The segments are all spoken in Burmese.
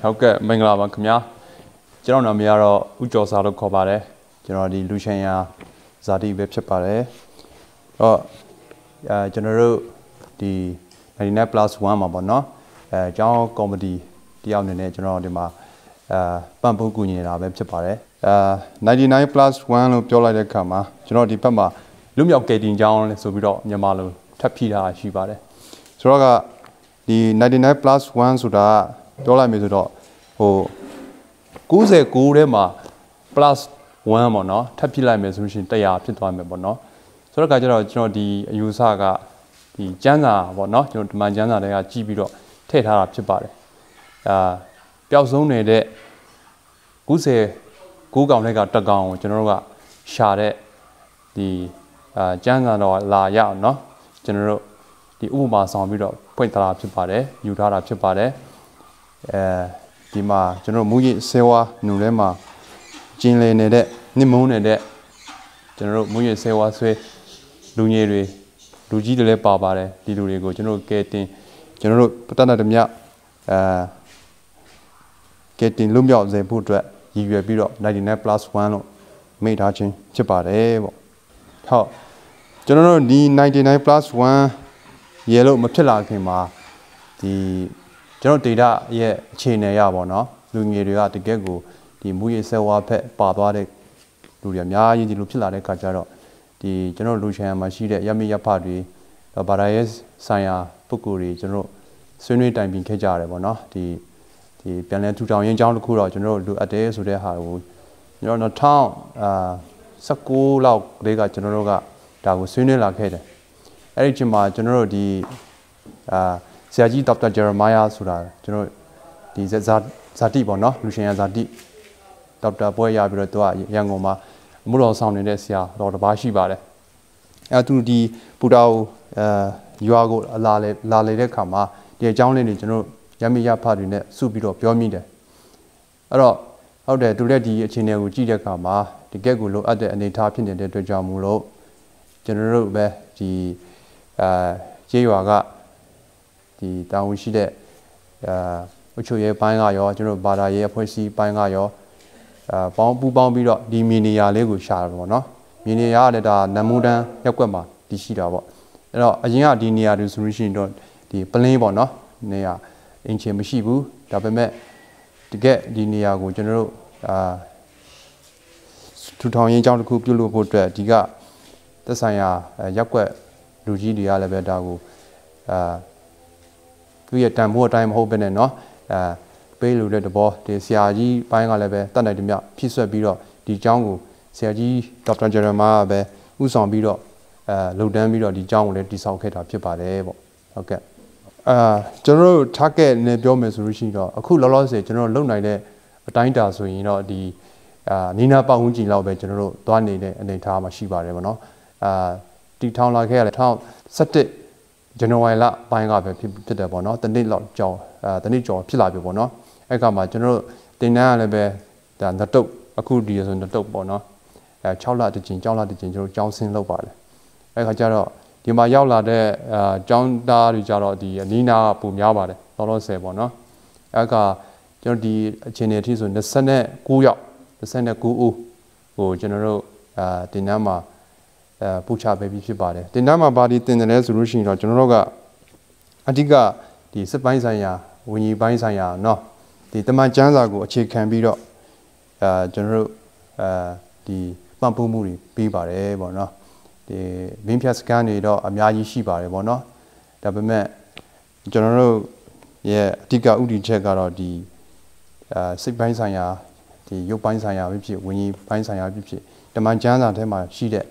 ဟုတ်ကဲ့မင်္ဂလာပါခင်ဗျာကျွန်တော်နာမည်ကတော့ဦးကျော်စာလို့ခေါ်ပါတယ်ကျွန်တော်ဒီလူရှင်ရာဇာတိပဲဖြစ်ပါတယ်တော့ကျွန်တော်တို့ဒီ99+1မှာပေါ့နော်အကြောင်းကော်မတီတယောက်အနေနဲ့ကျွန်တော်ဒီမှာပံ့ပိုးကူညီနေတာပဲဖြစ်ပါတယ်99+1လို့ပြောလိုက်တဲ့အခါမှာကျွန်တော်ဒီဘက်မှာလူမြောက်ကယ်တင်ကြောင်းလဲဆိုပြီးတော့မြန်မာလိုထပ်ဖြည့်ထားတာရှိပါတယ်ဆိုတော့ကဒီ99+1ဆိုတာပြောလိုက်မယ်ဆိုတော့ဟို99ထဲမှာ plus 1ပေါ့နော်ထပ်ဖြည့်လိုက်မယ်ဆိုလို့ရှိရင်100ဖြစ်သွားမယ်ပေါ့နော်ဆိုတော့ကကျတော့ကျွန်တော်ဒီအယူဆကဒီကျမ်းစာပေါ့နော်ကျွန်တော်ဒီမှာကျမ်းစာတွေကကြည့်ပြီးတော့ထည့်ထားတာဖြစ်ပါတယ်ပျောက်ဆုံးနေတဲ့99ကောင်တွေက1ကောင်ကိုကျွန်တော်တို့ကရှာတဲ့ဒီကျမ်းစာတော့လာရအောင်နော်ကျွန်တော်တို့ဒီဥပမာဆောင်ပြီးတော့ဖွင့်ထားတာဖြစ်ပါတယ်ယူထားတာဖြစ်ပါတယ်ဒီမှာကျွန်တော်မူရည်ဆေးဝါးနုထဲမှာကျင်းလည်နေတဲ့နှိမုံးနေတဲ့ကျွန်တော်တို့မူရည်ဆေးဝါးဆွဲလူငယ်တွေလူကြီးတွေလည်းပါပါတယ်ဒီလူတွေကိုကျွန်တော်ကဲတင်ကျွန်တော်တို့ပတ္တနာဓမြကဲတင်လွတ်မြောက်စေဖို့အတွက်ရည်ရွယ်ပြီးတော့99+1လို့မိထားခြင်းဖြစ်ပါတယ်ပေါ့ဟုတ်ကျွန်တော်တို့ဒီ99+1ရေလို့မဖြစ်လာခင်မှာဒီကျွန်တော် data ရဲ့အခြေအနေရပါတော့လူငယ်တွေကတကယ်ကိုဒီမူရည်ဆက်ဝါဖက်ပါသွားတဲ့လူတွေအများကြီးဒီလိုဖြစ်လာတဲ့အခါကျတော့ဒီကျွန်တော်လူချန်မှာရှိတဲ့ရမရဖတွေဘာသာရေးဆိုင်ရာပုဂ္ဂိုလ်တွေကျွန်တော်ဆွေးနွေးတိုင်ပင်ခဲ့ကြရတယ်ပေါ့နော်ဒီပြန်လည်ထူထောင်ရင်းအကြောင်းတစ်ခုတော့ကျွန်တော်လိုအပ်တယ်ဆိုတဲ့ဟာကိုကျွန်တော်2019လောက်ကလေးကကျွန်တော်တို့ကဒါကိုဆွေးနွေးလာခဲ့တယ်အဲ့ဒီချိန်မှာကျွန်တော်တို့ဒီဆရာကြီးဒေါက်တာဂျေရမိုင်ယာဆိုတာကျွန်တော်ဒီဇာတိပေါ့နော်လူရှင်ရဇာတိဒေါက်တာပွဲရပြီးတော့သူကရန်ကုန်မှာအမှုတော်ဆောင်နေတဲ့ဆရာတော်တစ်ပါးရှိပါတယ်အဲသူဒီပူတာကိုရွာကိုလာလေတဲ့ခါမှာဒီအကြောင်းလေးတွေကျွန်တော်ရမရဖတွေနဲ့စုပြီးတော့ပြောမိတယ်အဲ့တော့ဟုတ်တယ်သူလည်းဒီအခြေအနေကိုကြည့်တဲ့အခါမှာတကယ့်ကိုလိုအပ်တဲ့အနေအထားဖြစ်နေတဲ့အတွက်ကြောင့်မို့လို့ကျွန်တော်တို့ပဲဒီကျေးရွာကဒီတာဝန်ရှိတဲ့အချို့ရဲ့ပိုင်းကရောကျွန်တော်ဘာသာရေးအဖွဲ့အစည်းပိုင်းကရောပေါင်းပူးပေါင်းပြီးတော့ဒီမီနီယာလေးကိုရှာတာပေါ့နော်မီနီယာကလည်းဒါနမူတန်းရက်ွက်မှာတည်ရှိတာပေါ့အဲ့တော့အရင်ကဒီနေရာတွေဆိုလို့ရှိရင်တော့ဒီပလင်းပေါ့နော်နေရာအင်ချင်မရှိဘူးဒါပေမဲ့တကယ်ဒီနေရာကိုကျွန်တော်တို့ထူထောင်ရင်းအကြောင်းတစ်ခုပြုလုပ်ဖို့အတွက်ဒီကသက်ဆိုင်ရာရက်ွက်လူကြီးတွေကလည်းပဲဒါကိုသူရဲ့တန်ဖိုးအတိုင်းမဟုတ်ဘဲနဲ့เนาะပေးလို့တဲ့တဘောဒီဆရာကြီးပိုင်းကလည်းပဲတတ်နိုင်တယ်မြဖြည့်ဆွက်ပြီးတော့ဒီအကြောင်းကိုဆရာကြီးဒေါက်တာဂျေရမိုင်ယာပဲဥဆောင်ပြီးတော့လှုပ်တန်းပြီးတော့ဒီအကြောင်းကိုလည်းတည်ဆောက်ခဲ့တာဖြစ်ပါတယ်ပေါ့ဟုတ်ကဲ့ကျွန်တော်တို့ target နဲ့ပြောမယ်ဆိုလို့ရှိရင်တော့အခုလောလောဆယ်ကျွန်တော်လုံနိုင်တဲ့အတိုင်းတာဆိုရင်တော့ဒီနီနာပတ်ဝန်းကျင်လောက်ပဲကျွန်တော်တို့သွားနေတဲ့အနေအထားမှာရှိပါတယ်ပေါ့နော်တီထောင်လာခဲ့ရတဲ့2017ဇန်နဝါရီလပိုင်းကပဲဖြစ်တယ်ပေါ့နော်တနစ်လောက်ကြော်တနစ်ကြော်ဖြစ်လာပြီပေါ့နော်အဲ့ကမှကျွန်တော်တို့တင်တန်းကလည်းပဲဒါနတုတ်အခုဒီဆိုနတုတ်ပေါ့နော်6လတစ်ချိန်ကျောင်းလတစ်ချိန်ကျွန်တော်ကျောင်းဆင်းလုပ်ပါတယ်အဲ့ခါကျတော့ဒီမှာရောက်လာတဲ့ကျောင်းသားတွေကြတော့ဒီအနီးနားပုံများပါတယ်လောလောဆယ်ပေါ့နော်အဲ့ကကျွန်တော်ဒီအခြေအနေအထိဆို29ယောက်29ဦးဟိုကျွန်တော်တို့တင်တန်းမှာပူချပေးပြီးဖြစ်ပါတယ်တင်တန်းမှာဘာဒီတင်တယ်လဲဆိုလို့ရှိရင်တော့ကျွန်တော်တို့ကအဓိကဒီစစ်ပိုင်းဆိုင်ရာဝิญဉ်ပိုင်းဆိုင်ရာเนาะဒီတမန်ကျမ်းစာကိုအခြေခံပြီးတော့ကျွန်တော်တို့ဒီပံ့ပိုးမှုတွေပေးပါတယ်ပေါ့เนาะဒီမင်းဖြတ်စကန်တွေတော့အများကြီးရှိပါတယ်ပေါ့เนาะဒါပေမဲ့ကျွန်တော်တို့ရဲ့အဓိကဥတီချက်ကတော့ဒီစစ်ပိုင်းဆိုင်ရာဒီရုပ်ပိုင်းဆိုင်ရာဖြစ်ဝิญဉ်ပိုင်းဆိုင်ရာဖြစ်တမန်ကျမ်းစာထဲမှာရှိတဲ့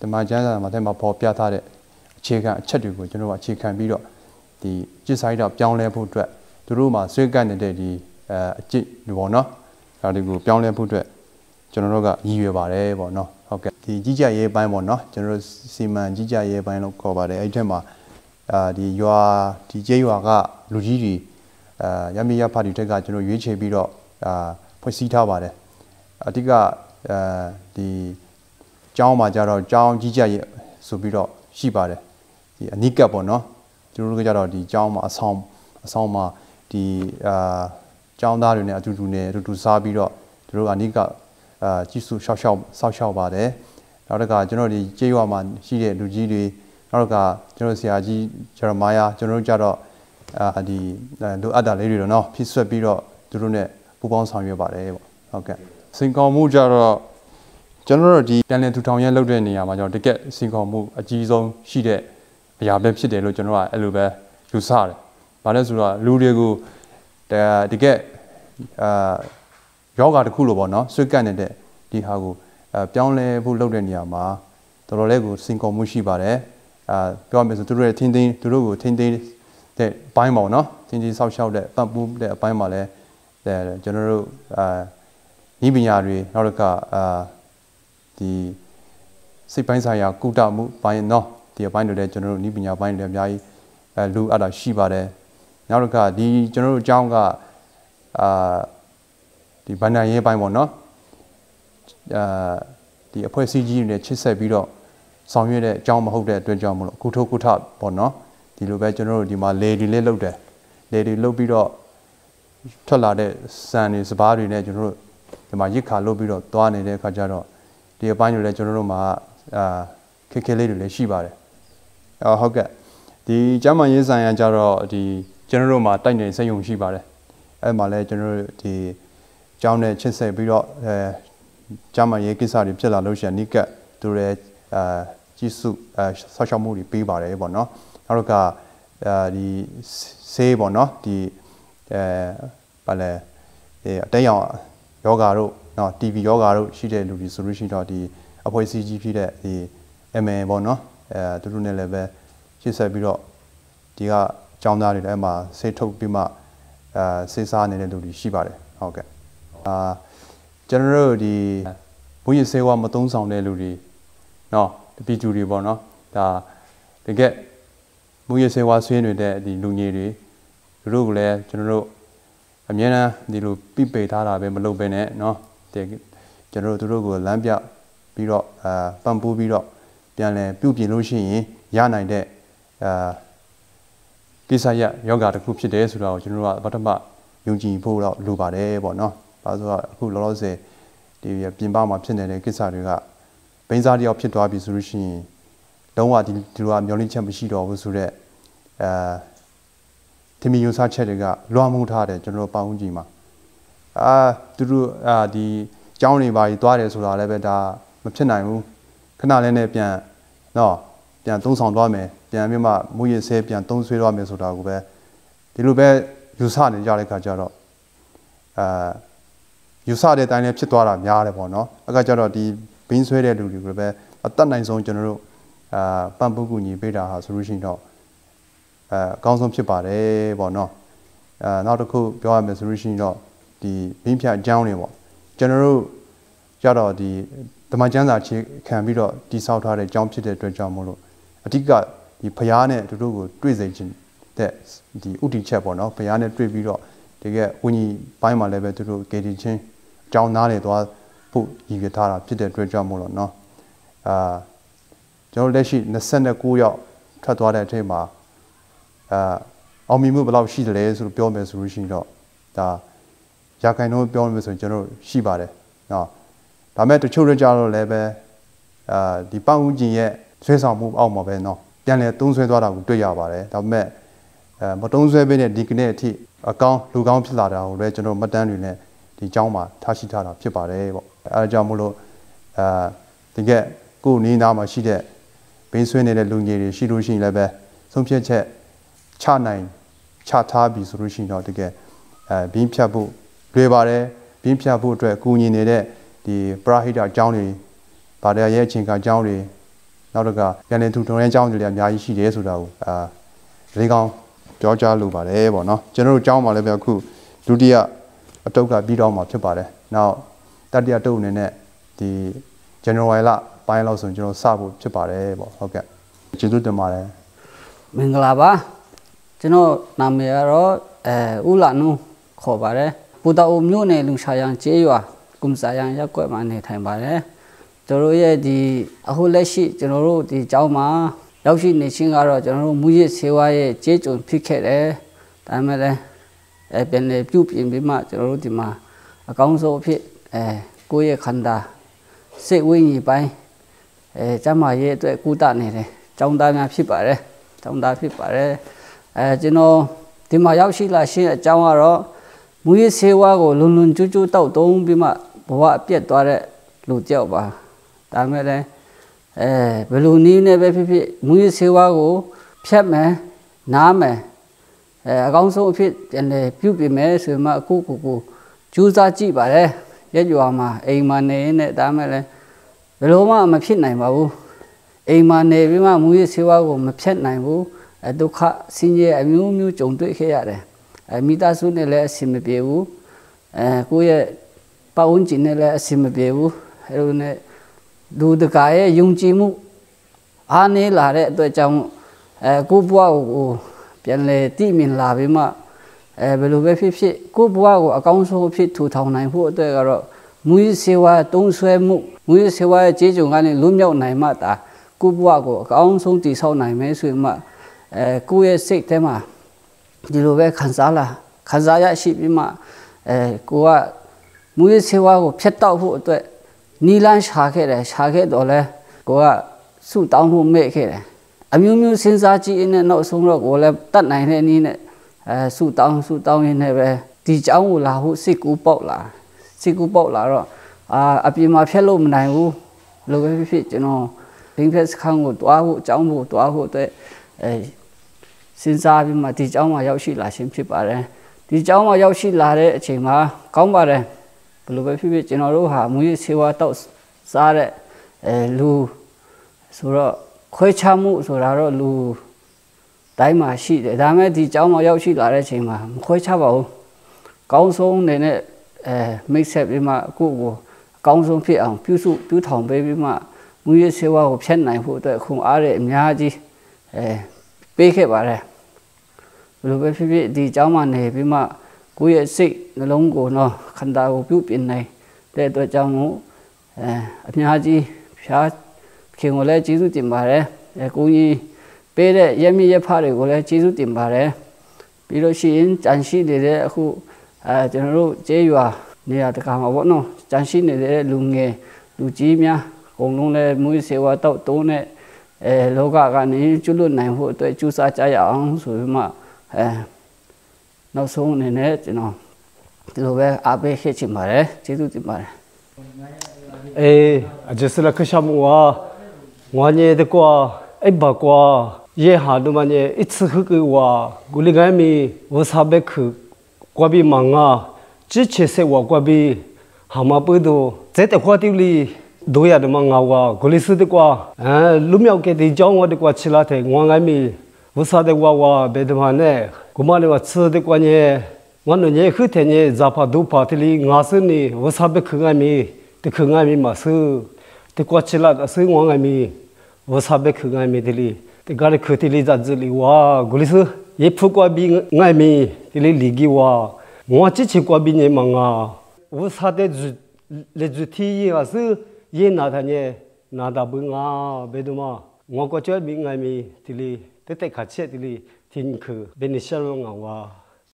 တမန်ကျမ်းစာမှာထဲမှာပေါ်ပြထားတဲ့အခြေခံအချက်တွေကိုကျွန်တော်ကအခြေခံပြီးတော့ဒီจิตဆိုင်တော့ပြောင်းလဲဖို့အတွက်သူတို့မှာဆွေးကပ်နေတဲ့ဒီအကျင့်တွေပေါ့နော်ဒါတွေကိုပြောင်းလဲဖို့အတွက်ကျွန်တော်တို့ကရည်ရွယ်ပါတယ်ပေါ့နော်ဟုတ်ကဲ့ဒီကြီးကြပ်ရေးပိုင်းပေါ့နော်ကျွန်တော်တို့စီမံကြီးကြပ်ရေးပိုင်းလို့ခေါ်ပါတယ်အဲ့ဒီထက်မှာဒီရွာဒီကျေးရွာကလူကြီးတွေရမရဖတ်တီထက်ကကျွန်တော်ရွေးချယ်ပြီးတော့ဖွဲ့စည်းထားပါတယ်အဓိကဒီကျောင်းမှာကြတော့ကျောင်းကြီးကြပ်ရေးဆိုပြီးတော့ရှိပါတယ်ဒီအနိကပ်ပေါ့နော်ကျွန်တော်တို့ကကြတော့ဒီကျောင်းမှာအဆောင်မှာ ဒီကျောင်းသားတွေနဲ့အတူတူစားပြီးတော့သူတို့ကအနိကကြီးစုဆောက်ရှောက်ပါတယ်နောက်တစ်ခါကျွန်တော်ဒီကျေးရွာမှာရှိတဲ့လူကြီးတွေနောက်တစ်ခါကျွန်တော်ဆရာကြီးဂျရမာယာကျွန်တော်တို့ကြတော့ဒီလိုအပ်တာလေးတွေတော့နော်ဖြစ်ဆွက်ပြီးတော့သူတို့နဲ့ပူးပေါင်းဆောင်ရွက်ပါတယ်ပေါ့ဟုတ်ကဲ့စင်ကောင်မှုကြတော့ကျွန်တော်တို့ဒီတန်လန်ထူထောင်ရဲလုပ်တဲ့နေရာမှာကျွန်တော်တကယ်စင်ကောင်မှုအကြီးဆုံးရှိတဲ့အရာပဲဖြစ်တယ်လို့ကျွန်တော်ကအဲ့လိုပဲယူဆတယ်။ဘာလဲဆိုတော့လူတွေကိုတကယ်ယောဂတစ်ခုလို့ပေါ့နော်ဆွေးကပ်နေတဲ့ဒီဟာကိုပြောင်းလဲဖို့လုပ်တဲ့နေရာမှာတော်တော်လေးကိုစင်ကောင်မှုရှိပါတယ်။ပြောရမယ်ဆိုသူတို့ရဲ့သူတို့ကိုထိန်းသိမ်းတဲ့ဘိုင်းပေါ့နော်ထင်းဆောက်ရှောက်တဲ့ပံ့ပိုးတဲ့အပိုင်းမှာလဲကျွန်တော်တို့ဤပညာတွေနောက်တစ်ခါဒီစိတ်ပိုင်းဆိုင်ရာကုသမှုပိုင်းနော်ဒီအပိုင်းတွေလည်းကျွန်တော်တို့ဤပညာပိုင်းတွေလည်းအများကြီးလူအပ်တာရှိပါတယ်နောက်တစ်ခါဒီကျွန်တော်တို့အကြောင်းကဒီဗန္ဒာရေးပိုင်းပေါ့နော်ဒီအဖွဲ့အစည်းကြီးတွေနဲ့ချစ်ဆက်ပြီးတော့ဆောင်ရွက်တဲ့အကြောင်းမဟုတ်တဲ့အတွက်ကြောင့်မလို့ကုထုပေါ့နော်ဒီလိုပဲကျွန်တော်တို့ဒီမှာလေဒီလေးလုပ်တယ်လေဒီလုပ်ပြီးတော့ထွက်လာတဲ့စံတွေစပားတွေနဲ့ကျွန်တော်တို့ဒီမှာရစ်ခါလုပ်ပြီးတော့သွားနေတဲ့အခါကျတော့ဒီအပိုင်းတွေလည်းကျွန်တော်တို့မှာခက်လေးတွေလည်းရှိပါတယ်ဟုတ်ကဲ့ဒီကျမ်းမာရေးဆိုင်ရာကြတော့ဒီကျွန်တော်တို့မှာတိုက်နေစိတ်ယုံရှိပါတယ်အဲ့မှာလည်းကျွန်တော်တို့ဒီကျောင်းနဲ့ချစ်ဆက်ပြီးတော့ကျမ်းမာရေးကိစ္စတွေဖြစ်လာလို့ရှိရင်နိကတ်သူတွေကြီးစုဆောက်ရှောက်မှုတွေပေးပါတယ်ပေါ့နော်နောက်တော့ဒီဆေးပေါ့နော်ဒီဘာလဲအတဲရောင်ယောဂါတို့နော် TB ယောဂါတို့ရှိတဲ့လူတွေဆိုလို့ရှိရင်တော့ဒီအဖွဲ့အစည်းကြီးဖြစ်တဲ့ဒီ MN ပေါ့နော်သူတို့နဲ့လည်းပဲရှင်းဆက်ပြီးတော့ဒီကကျောင်းသားတွေလည်းအမှဆေးထုတ်ပြီးမှဆေးစားနေတဲ့လူတွေရှိပါတယ်ဟုတ်ကဲ့ကျွန်တော်တို့ဒီဘုရားဆေးဝါးမသုံးဆောင်တဲ့လူတွေနော်တပီကျူတွေပေါ့နော်ဒါတကယ်ဘုရားဆေးဝါးဆွေးနေတဲ့ဒီလူငယ်တွေသူတို့ကလည်းကျွန်တော်တို့အများအားဒီလိုပြပေထားတာပဲမလုပ်ဘဲနဲ့เนาะကျွန်တော်တို့သူတို့ကိုလမ်းပြပြီးတော့ပံ့ပိုးပြီးတော့ပြန်လည်ပြုပြင်လို့ရှိရင်ရနိုင်တဲ့ကိစ္စယောဂတစ်ခုဖြစ်တယ်ဆိုတော့ကျွန်တော်တို့ကပထမယုံကြည်ဖို့တော့လိုပါတယ်ပေါ့เนาะဘာလို့ဆိုတော့အခုလောလောဆယ်ဒီပြင်ပမှာဖြစ်နေတဲ့ကိစ္စတွေကဘိန်းစားတယောက်ဖြစ်သွားပြီဆိုလို့ရှိရင်လုံးဝဒီလိုမျောလင့်ချက်မရှိတော့ဘူးဆိုတော့ထမီယူဆချက်တွေကလွှမ်းမိုးထားတယ်ကျွန်တော်တို့ပေါင်းကြီးမှာသူတို့ဒီကျောင်းတွေပါကြီးသွားတယ်ဆိုတာလည်းပဲဒါမဖြစ်နိုင်ဘူးခဏလေးနဲ့ပြန်သုံးဆောင်သွားမယ်ပြန်ပြီးမှမူရည်ဆဲပြန်သုံးဆွဲသွားမယ်ဆိုတာကိုပဲဒီလိုပဲယူဆနေကြတဲ့ခါကျတော့ယူဆတဲ့အတိုင်းလည်းဖြစ်သွားတာများတယ်ပေါ့နော်အခါကျတော့ဒီဘင်းဆွဲတဲ့လူတွေကိုပဲအသက်နိုင်ဆုံးကျွန်တော်တို့ပံ့ပိုးကူညီပေးတာဟာဆိုလို့ရှိရင်တော့အကောင်းဆုံးဖြစ်ပါတယ်ပေါ့နော်နောက်တစ်ခုပြောရမယ်ဆိုလို့ရှိရင်တော့ဒီဘင်းဖြတ်အကြောင်းတွေပေါ့ကျွန်တော်တို့ကြတော့ဒီဓမ္မကျမ်းစာခြေခံပြီးတော့တိဆောက်ထားတဲ့အကြောင်းဖြစ်တဲ့အတွက်ကြောင့်မို့လို့အဓိကဒီဖျားနဲ့တို့ကိုတွေ့စေခြင်းတဲ့ဒီဥတီချက်ပေါ့နော်ဖျားနဲ့တွေ့ပြီးတော့တကယ်ဝိညာဉ်ပိုင်းမှာလည်းပဲတို့ကေတီချင်းအကြောင်းနားလေသွားဖို့ရည်ရွယ်ထားတာဖြစ်တဲ့အတွက်ကြောင့်မို့လို့နော်ကျွန်တော်လက်ရှိ29ရောက်ထွက်သွားတဲ့အချိန်မှာအောင်မြင်မှုဘယ်လောက်ရှိတယ်လဲဆိုလို့ပြောမယ်ဆိုလို့ရှိရင်တော့ဒါရာခိုင်နှုန်းပြောမယ်ဆိုရင်ကျွန်တော်ရှိပါတယ်နော်ဒါမဲ့တချို့တွေကြတော့လည်းပဲဒီပတ်ဝန်းကျင်ရဲ့ဆွဲဆောင်မှုအောက်မှာပဲနော်ပြန်လဲသုံးဆွဲသွားတာကိုတွေ့ရပါတယ်ဒါပေမဲ့မတုံးဆွဲပေးတဲ့ဒီကနေ့အထိအကောင်းလူကောင်းဖြစ်လာတာကိုလည်းကျွန်တော်မှတ်တမ်းတွေနဲ့ဒီအကြောင်းမှာထားရှိထားတာဖြစ်ပါတယ်ပေါ့အဲဒါကြောင့်မို့လို့တကယ်ကိုယ်နီးနားမှာရှိတဲ့ဘင်းဆွဲနေတဲ့လူငယ်တွေရှိလို့ရှိရင်လည်းပဲဆုံးဖြတ်ချက်ချထားပြီဆိုလို့ရှိရင်တော့တကယ်ဘင်းဖြတ်ဖို့လွယ်ပါတယ်ဘင်းဖြတ်ဖို့အတွက်ကူညီနေတဲ့ဒီပရာဟိတအကြောင်းတွေဗာတရားရဲ့အချိန်ကအကြောင်းတွေနောက်တော့ကပြန်လည်ထူထောင်တဲ့အကြောင်းတွေလည်းအများကြီးရှိတယ်ဆိုတာကိုဒီကောင်ပြောကြားလိုပါတယ်ပေါ့နော်ကျွန်တော်တို့အကြောင်းမှာလည်းပဲအခုဒုတိယအတုပ်ကပြီးတော့မှာဖြစ်ပါတယ်နောက်တတိယအတုပ်အနေနဲ့ဒီ January လပိုင်းလောက်ဆိုကျွန်တော်စဖို့ဖြစ်ပါတယ်ပေါ့ဟုတ်ကဲ့ကျေးဇူးတင်ပါတယ်မင်္ဂလာပါကျွန်တော်နာမည်ကတော့ဦးလာနုခေါ်ပါတယ်ပူတာအိုမြို့နယ်လုံရှာယန်ကျေးရွာကုမ်စာယန်ရပ်ကွက်မှာနေထိုင်ပါတယ်ကျွန်တော်ရဲ့ဒီအခုလက်ရှိကျွန်တော်တို့ဒီကျောင်းမှာရောက်ရှိနေခြင်းကတော့ကျွန်တော်တို့မူရစ်ဆေးဝါးရဲ့ကျေးကျွန်ဖြစ်ခဲ့တယ်ဒါပေမဲ့လည်း เป็นเลยပြုပြင်ပြီးမှကျွန်တော်တို့ဒီမှာအကောင်းဆုံးအဖြစ်ကိုယ့်ရဲ့ခန္ဓာစိတ်ဝိညာဉ်ပိုင်းကျမ်းမာရေးအတွက်ကုသနေတယ်ကျောင်းသားများဖြစ်ပါတယ်ကျောင်းသားဖြစ်ပါတယ်ကျွန်တော်ဒီမှာရောက်ရှိလာရှင်းအကြောင်းကတော့မူရစ်ဆေးဝါးကိုလွန်လွန်ကျူးကျူးတောက်သုံးပြီးမှဘဝအပြတ်သွားတဲ့လူတယောက်ပါဒါမဲ့လည်းဘယ်လိုနည်းနဲ့ပဲဖြစ်ဖြစ်မူရစ်ဆေးဝါးကိုဖြတ်မယ်နားမယ်အကောင်းဆုံးအဖြစ်ပြန်လေပြုပြင်မယ်ဆိုမှအခုကိုကြိုးစားကြည့်ပါတယ်ရက်ရွာမှာအိမ်မှာနေနဲ့ဒါမဲ့လည်းဘယ်လိုမှမဖြစ်နိုင်ပါဘူးအိမ်မှာနေပြီးမှမူရစ်ဆေးဝါးကိုမဖြတ်နိုင်ဘူးဒုက္ခဆင်းရဲအမျိုးမျိုးကြုံတွေ့ခဲ့ရတယ်မိသားစုနဲ့လည်းအဆင်မပြေဘူးကိုယ့်ရဲ့ပတ်ဝန်းကျင်နဲ့လည်းအဆင်မပြေဘူးအဲလိုနဲ့လူတကာရဲ့ယုံကြည်မှုအားနည်းလာတဲ့အတွက်ကြောင့်ကိုယ့်ဘဝကိုပြန်လေတည်မြင်လာပြီးမှဘယ်လိုပဲဖြစ်ဖြစ်ကိုယ့်ဘဝကိုအကောင်းဆုံးဖြစ်ထူထောင်နိုင်ဖို့အတွက်ကတော့မူရစ်ဆေးဝါးတုံးဆွဲမှုမူရစ်ဆေးဝါးရဲ့ကြေးကြုံကနေလွတ်မြောက်နိုင်မှဒါကိုယ့်ဘဝကိုအကောင်းဆုံးတည်ဆောက်နိုင်မယ်ဆိုမှကိုယ့်ရဲ့စိတ်ထဲမှာဒီလိုပဲခံစားရရှိပြီးမှကိုကမူရစ်ဆေးဝါးကိုဖျက်တောက်ဖို့အတွက်နီလန်းရှာခဲ့တော့လဲကိုကဆုတောင်းဖို့မဲ့ခဲ့တယ်အမျိုးမျိုးစဉ်းစားကြည့်နေနောက်ဆုံးတော့ကိုလည်းတတ်နိုင်တဲ့နည်းနဲ့ဆုတောင်းရင်းနဲ့ပဲဒီเจ้าကိုလာဖို့စိတ်ကူးပေါက်လာတော့အပြင်မှာဖျက်လို့မနိုင်ဘူးလိုပဲဖြစ်ကျွန်တော်ဘင်းဖက်စခန်းကိုတွားဖို့အကြောင်းဖို့တွားဖို့အတွက်စဉ်းစားပြီးမှဒီเจ้าမှာရောက်ရှိလာခြင်းဖြစ်ပါတယ်ဒီเจ้าမှာရောက်ရှိလာတဲ့အချိန်မှာကောင်းပါတယ်ဘယ်လိုပဲဖြစ်ကျွန်တော်တို့ဟာမူရစ်ဆေးဝါးတောက်စားတဲ့လူဆိုတော့ခွဲခြားမှုဆိုတာတော့လူတိုင်းမှာရှိတယ်ဒါမဲ့ဒီเจ้าမှာရောက်ရှိလာတဲ့အချိန်မှာမခွဲခြားပါဘူးကောင်းဆုံးနေနဲ့မိတ်ဆက်ပြီးမှကိုယ့်ကိုအကောင်းဆုံးဖြစ်အောင်ပြုထောင်ပေးပြီးမှမူရစ်ဆေးဝါးကိုဖျက်နိုင်ဖို့အတွက်ခွန်အားတွေအများကြီးပေးခဲ့ပါတယ်ဘယ်လိုပဲဖြစ်ဒီเจ้าမှာနေပြီးမှကိုယ့်ရဲ့စိတ်နှလုံးကိုနော်ခန္ဓာကိုပြုပြင်နိုင်တဲ့အတွက်ကြောင့်မို့အများကြီးဖျားခင်ကိုလည်းကျေးဇူးတင်ပါတယ်ကိုကြီးပေးတဲ့ရမြရဖတွေကိုလည်းကျေးဇူးတင်ပါတယ်ပြီးလို့ရှိရင်ကြံရှိနေတဲ့အခုကျွန်တော်တို့ကျေးရွာနေရာတကာမှာပေါ့နော်ကြံရှိနေတဲ့လူငယ်လူကြီးများအကုန်လုံးလည်းမူရစ်ဆေးဝါးတောက်တုံးနဲ့လောကကနေကျွလွတ်နိုင်ဖို့အတွက်ကြိုးစားကြရအောင်ဆိုပြီးမှနောက်ဆုံးအနေနဲ့ကျွန်တော်ဒီလိုပဲအားပေးခဲ့ချင်ပါတယ်ကျေးဇူးတင်ပါတယ်အကျစလခရှမဝါငွာညေတကွာအိဘကွာယေဟာဒမညေအစ်ခကဝါဂူလီဂိုင်မီဝဆာဘက်ကွာဘီမငါချစ်ချေဆေဝါကွာဘီဟာမပဒိုဇက်တခွာတီလီဒိုရဒမငါဝါဂူလီစတကွာလူမြောက်ကေဒီကြောင်းဝတ်ကွာချလာတဲ့ငွာငိုင်မီဝဆာတဲ့ဝါဝါဘေဒမနဲ့ဂုမလေးဝဆတဲ့ကွာညေငါနညေခတဲ့ညေဇာဖာဒူပါတီလီငါစနေဝဆာဘက်ခငိုင်မီတခငိုင်မီမဆူတကွာချလာအစငွာငိုင်မီဝဆာဘက်ခငိုင်မီတီလီတကားခတီလီဇာဇလီဝါဂူလီစယေဖုကွာဘီငိုင်မီတီလီလီဂီဝါငွာချစ်ချကွာဘီညေမငါဝဆာတဲ့လေဇူတီယာစယေနာထညေနာဒဘငါဘေဒမငွာကွာချွဲဘီငိုင်မီတီလီတက်ခါချက်တီလီသင်ခဘယ်နရှရောငါဝါ